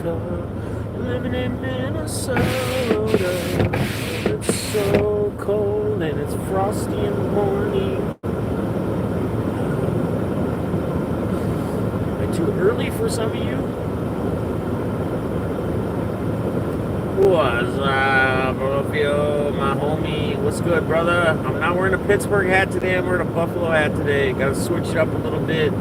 America, living in Minnesota. It's so cold and it's frosty in the morning. Am I too early for some of you? What's up, Rufio, my homie? What's good, brother? I'm not wearing a Pittsburgh hat today. I'm wearing a Buffalo hat today. Got to switch it up a little bit.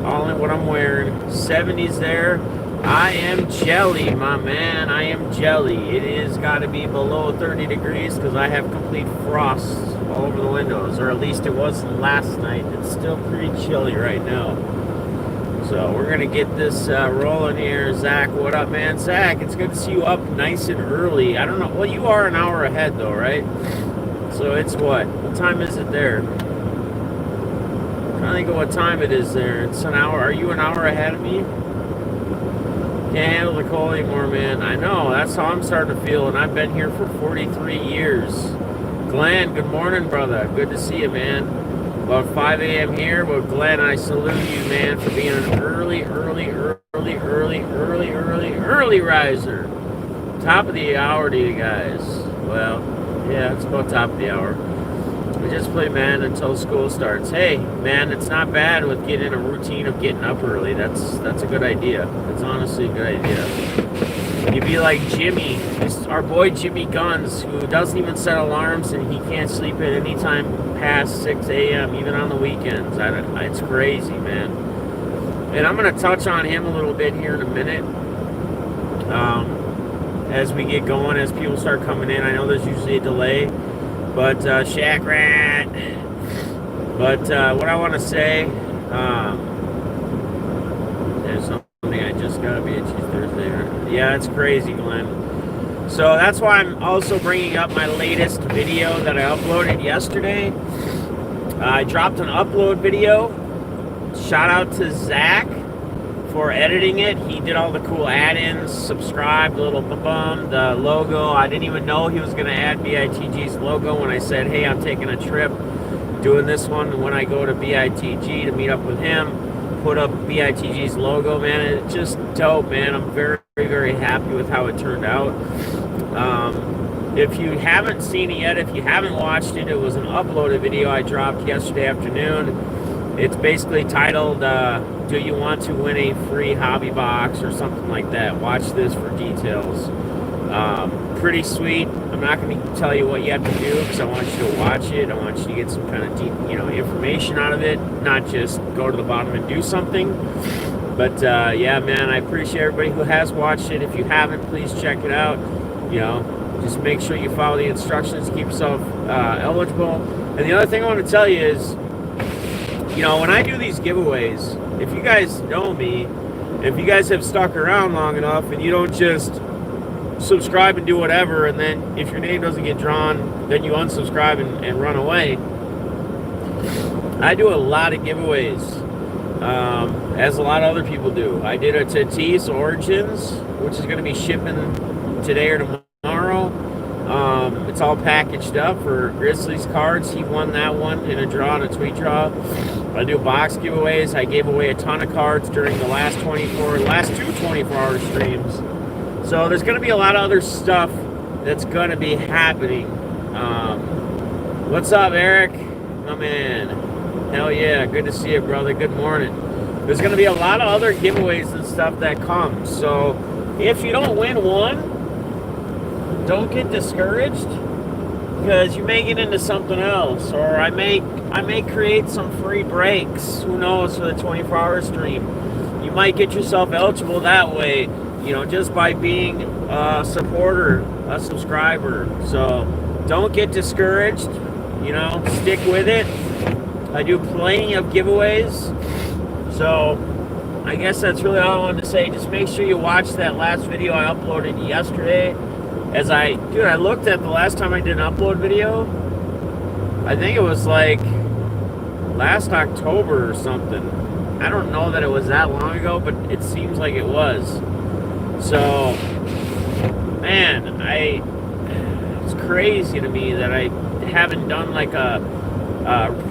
All in what I'm wearing. 70s there. I am jelly, my man. I am jelly. It is got to be below 30 degrees because I have complete frost all over the windows, or at least it was last night. It's still pretty chilly right now. So we're going to get this rolling here. Zach, what up, man? Zach, it's good to see you up nice and early. I don't know. Well, you are an hour ahead, though, right? So it's what? What time is it there? I'm trying to think of what time it is there. It's an hour. Are you an hour ahead of me? Can't handle the cold anymore, man. I know. That's how I'm starting to feel, and I've been here for 43 years. Glenn, good morning, brother. Good to see you, man. About 5 a.m. here. Well, Glenn, I salute you, man, for being an early riser. Top of the hour to you guys. Well, yeah, it's about top of the hour. We just play, man, until school starts. Hey, man, it's not bad with getting a routine of getting up early. That's a good idea. That's honestly a good idea. You'd be like Jimmy, our boy Jimmy Guns, who doesn't even set alarms and he can't sleep at any time past 6 a.m., even on the weekends. It's crazy, man. And I'm going to touch on him a little bit here in a minute. As we get going, as people start coming in. I know there's usually a delay, but Shack Rat. But what I want to say, there's something I just got to be a Cheese Thursday. Yeah, it's crazy, Glenn. So that's why I'm also bringing up my latest video that I uploaded yesterday. I dropped an upload video. Shout out to Zach for editing it. He did all the cool add-ins, subscribe, the little bum, the logo. I didn't even know he was going to add BITG's logo when I said, hey, I'm taking a trip doing this one. When I go to BITG to meet up with him, put up BITG's logo, man. It's just dope, man. I'm very, very happy with how it turned out. If you haven't seen it yet, if you haven't watched it, it was an uploaded video I dropped yesterday afternoon. It's basically titled, Do You Want to Win a Free Hobby Box, or something like that. Watch this for details. Pretty sweet. I'm not going to tell you what you have to do because I want you to watch it. I want you to get some kind of deep, information out of it, not just go to the bottom and do something. But yeah, man, I appreciate everybody who has watched it. If you haven't, please check it out. Just make sure you follow the instructions to keep yourself eligible. And the other thing I want to tell you is, when I do these giveaways, if you guys know me, if you guys have stuck around long enough and you don't just subscribe and do whatever, and then if your name doesn't get drawn, then you unsubscribe and run away. I do a lot of giveaways, as a lot of other people do. I did a Tatis Origins, which is going to be shipping today or tomorrow. It's all packaged up for Grizzlies cards. He won that one in a draw, in a tweet draw. I do box giveaways. I gave away a ton of cards during the last two 24-hour streams. So there's going to be a lot of other stuff that's going to be happening. What's up, Eric? My man. Hell yeah. Good to see you, brother. Good morning. There's going to be a lot of other giveaways and stuff that come. So if you don't win one, don't get discouraged, because you may get into something else, or I may create some free breaks. Who knows, for the 24-hour stream? You might get yourself eligible that way, just by being a supporter, a subscriber. So don't get discouraged. Stick with it. I do plenty of giveaways. So I guess that's really all I wanted to say. Just make sure you watch that last video I uploaded yesterday. I looked at the last time I did an upload video. I think it was like last October or something. I don't know that it was that long ago, but it seems like it was. So, man, it's crazy to me that I haven't done like a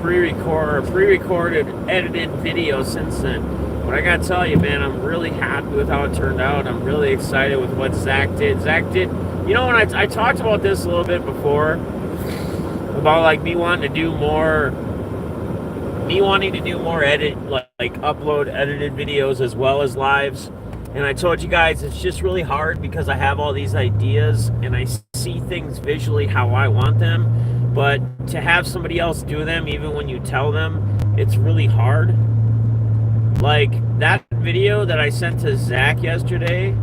pre-recorded, edited video since then. But I gotta tell you, man, I'm really happy with how it turned out. I'm really excited with what Zach did. Zach did, you know, when I talked about this a little bit before, about like me wanting to do more edit, like upload edited videos as well as lives. And I told you guys it's just really hard because I have all these ideas and I see things visually how I want them, but to have somebody else do them, even when you tell them, it's really hard. Like that video that I sent to Zach yesterday,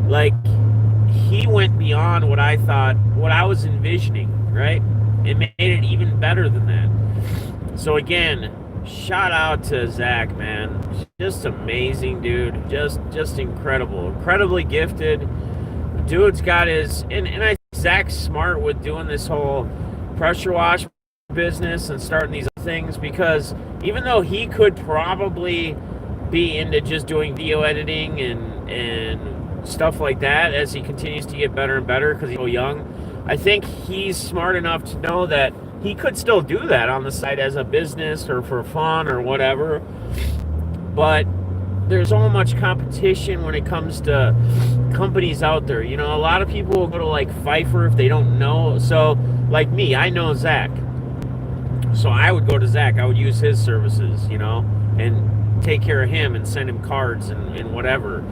like he went beyond what I thought, what I was envisioning, right? It made it even better than that. So again, shout out to Zach, man. Just amazing dude. Just incredible. Incredibly gifted. Dude's got his, and I think Zach's smart with doing this whole pressure wash business and starting these things, because even though he could probably be into just doing video editing and stuff like that as he continues to get better and better because he's so young, I think he's smart enough to know that he could still do that on the side as a business or for fun or whatever. But there's so much competition when it comes to companies out there. You know, a lot of people will go to like Pfeiffer if they don't know. So like me, I know Zach. So I would go to Zach. I would use his services, you know, and take care of him and send him cards and whatever.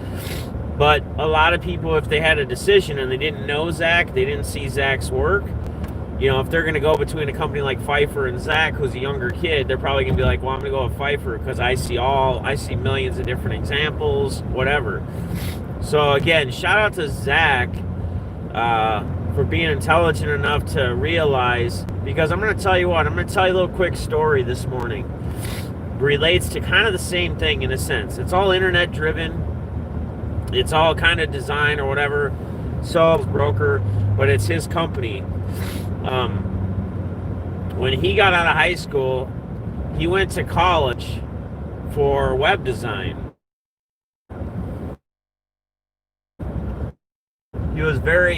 But a lot of people, if they had a decision and they didn't know Zach, they didn't see Zach's work, you know, if they're going to go between a company like Pfeiffer and Zach, who's a younger kid, they're probably going to be like, well, I'm going to go with Pfeiffer because I see millions of different examples, whatever. So again, shout out to Zach for being intelligent enough to realize, because I'm going to tell you what, I'm going to tell you a little quick story this morning. It relates to kind of the same thing in a sense. It's all internet driven. It's all kind of design or whatever. So broker, but it's his company. When he got out of high school, he went to college for web design. He was very,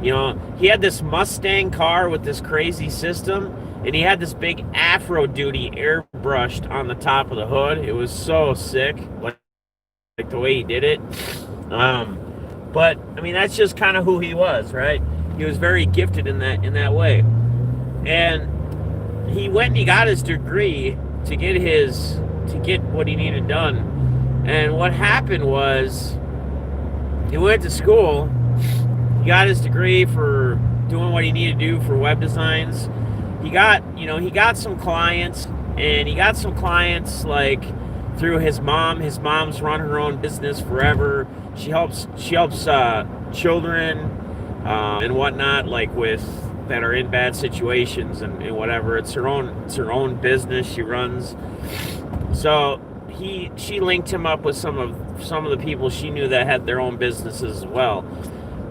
you know, he had this Mustang car with this crazy system, and he had this big Afro Duty airbrushed on the top of the hood. It was so sick, like the way he did it. But I mean, that's just kind of who he was, right? He was very gifted in that way. And he went and he got his degree to get what he needed done. And what happened was, he went to school, he got his degree for doing what he needed to do for web designs. He got some clients, and he got some clients like through his mom. His mom's run her own business forever. She helps children and whatnot, like that are in bad situations and whatever. It's her own business she runs. So she linked him up with some of the people she knew that had their own businesses as well.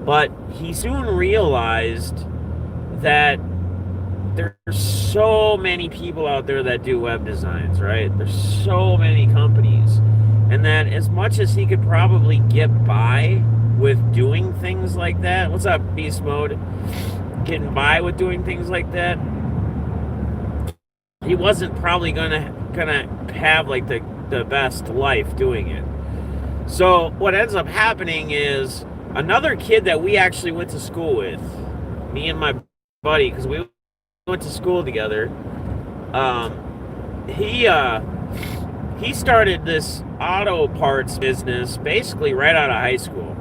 But he soon realized that there's so many people out there that do web designs, right? There's so many companies. And that as much as he could probably get by with doing things like that, what's up, Beast Mode? Getting by with doing things like that, he wasn't probably gonna have like the best life doing it. So what ends up happening is another kid that we actually went to school with, me and my buddy, because we went to school together, he started this auto parts business basically right out of high school.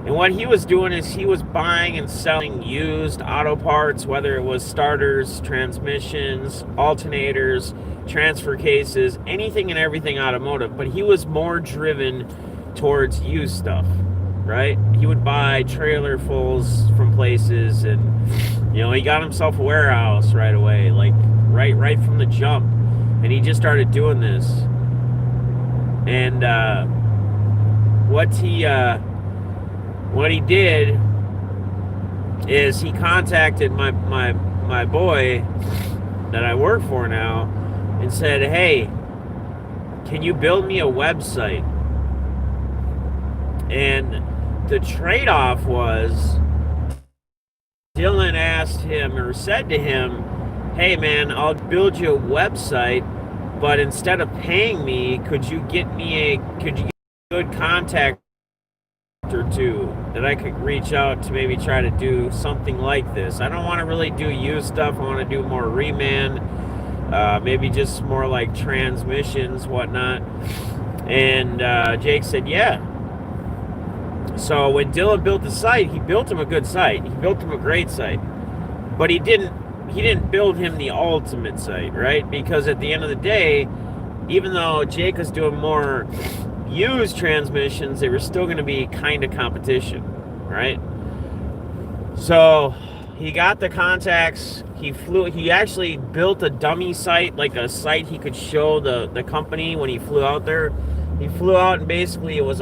And what he was doing is he was buying and selling used auto parts, whether it was starters, transmissions, alternators, transfer cases, anything and everything automotive. But he was more driven towards used stuff, right? He would buy trailer fulls from places, and he got himself a warehouse right away, like right from the jump. And he just started doing this. And what he did is he contacted my boy that I work for now and said, hey, can you build me a website? And the trade-off was Dylan asked him or said to him, hey man, I'll build you a website, but instead of paying me, could you get a good contact or two that I could reach out to maybe try to do something like this? I don't want to really do used stuff. I want to do more reman, maybe just more like transmissions, whatnot. And Jake said, yeah. So when Dylan built the site, he built him a good site. He built him a great site, but he didn't build him the ultimate site, right? Because at the end of the day, even though Jake was doing more used transmissions, they were still going to be kind of competition, right? So he got the contacts. He actually built a dummy site, like a site he could show the company when he flew out there. He flew out and basically it was